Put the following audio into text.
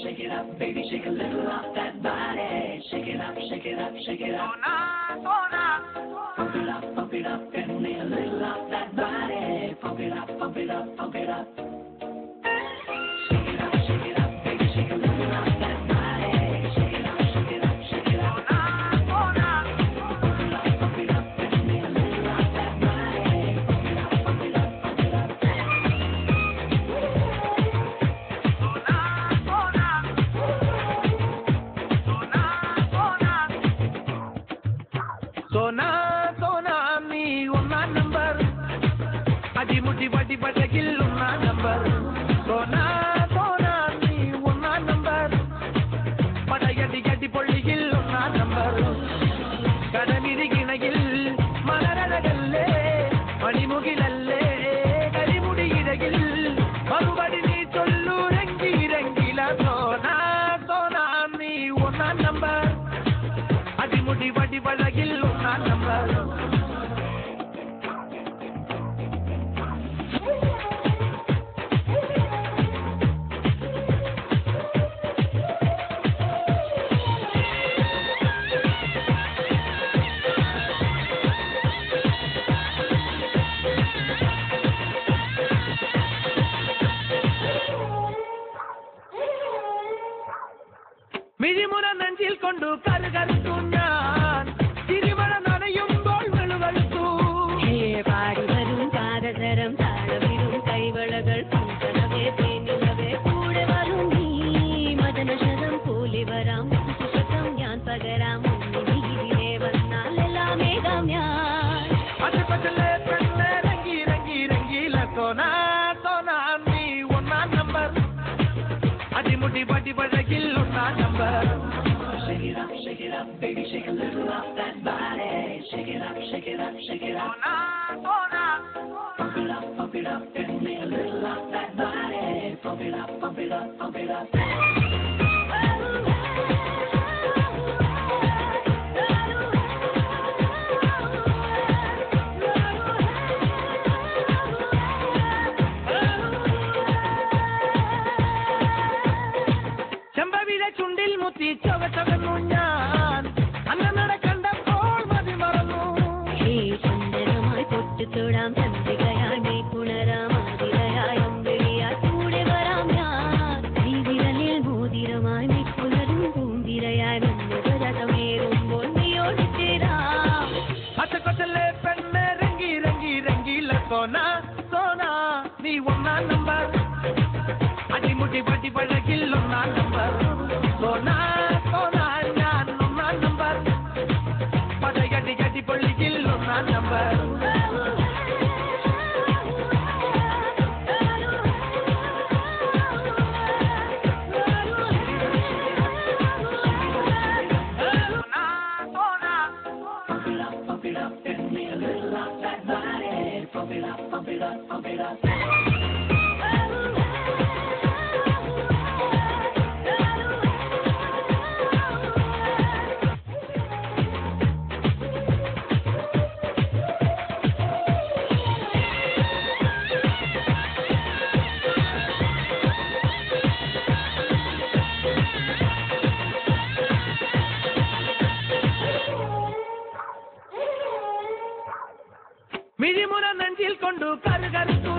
shake it up, baby, shake a little off that body. Shake it up, shake it up, shake it up. Pump it up, and me a little off that body. Pump it up, pump it up, pump it up. Shake it up, baby, shake a little off that body. Shake it up, shake it up, shake it up. Pump it up, and me a little off that body. Pump it up, pump it up, pump it up. सोना सोना मी उन्ना number अजी मुठी बड़ी बड़े गिल उन्ना number सोना सोना मी उन्ना नंबर पड़ा यडी यडी पड़ी गिल उन्ना नंबर कदमिरी गिनगिल मलरडगल्ले मणिमुगिलल्ले करिमुडी इडगिल मरुबडी नी चोल्लू रंगी रंगीला सोना सोना मी उन्ना नंबर अजी मुठी बड़ी बड़ा गिल उन्ना नंबर മിഴിമുന നെഞ്ചിൽ കൊണ്ടു കരുകരുത്തു ഞാൻ തിരുമണ നനയുമ്പോൾ വെളുവെളുത്തു പാടി വരും പാദസരം താളവിടും കൈവളകൾ പൂക്കണവേ തേനുള്ളവേ കൂടെ വരും നീ മദനശതം പോലെ വരാം ശതം ഞാൻ പകരാം നീതിരെ വന്നാലെല്ലാം മേഘം ഞാൻ അച്ചപ്പച്ചലെ പെണ്ണെ രംഗി രംഗി രംഗീല സോനാ സോനാ നീ ഒന്നാം നമ്പർ അടിമുടി പടി പഴകിൽ ഒന്നാം number Shake it up, baby, shake a little off that body. Shake it up, shake it up, shake it up. Pump it up, and me a little off that body. Pump it up, pump it up, pump it up. ചെമ്പവിലെ ചുണ്ടിൽ മുത്തി ചവച്ചകന്നു ഞാൻ അന്നട കണ്ടപ്പോൾ മതി മറന്നു സുന്ദരമായി പൊട്ടിത്തൊടാം ചന്ദ്രികയായി പുണരാം ആതിരയായി അമ്പിളിയായി കൂടെ വരാം ഞാൻ ഈ വിരലിൽ മോതിരമായി പുലരും പൂന്തിരയായി വന്നതമേറുമ്പോൾ നീയോട് ചേരാം അച്ചക്കൊച്ചലെ പെണ്ണെ രംഗി രംഗി രംഗീല സോനാ സോനാ നീ ഒന്നാം നമ്പർ അടിമുടി പടി പഴകിൽ ഒന്നാം നമ്പർ സോനാ സോനാ ഞാൻ ഒന്നാം നമ്പർ പടയടി അടി പൊള്ളിയിൽ ഒന്നാം number Pump it up, and me a little off that body. Pump it up, pump it up, pump it up. മിഴിമുന നെഞ്ചിൽ കൊണ്ടു കരുകരുത്തു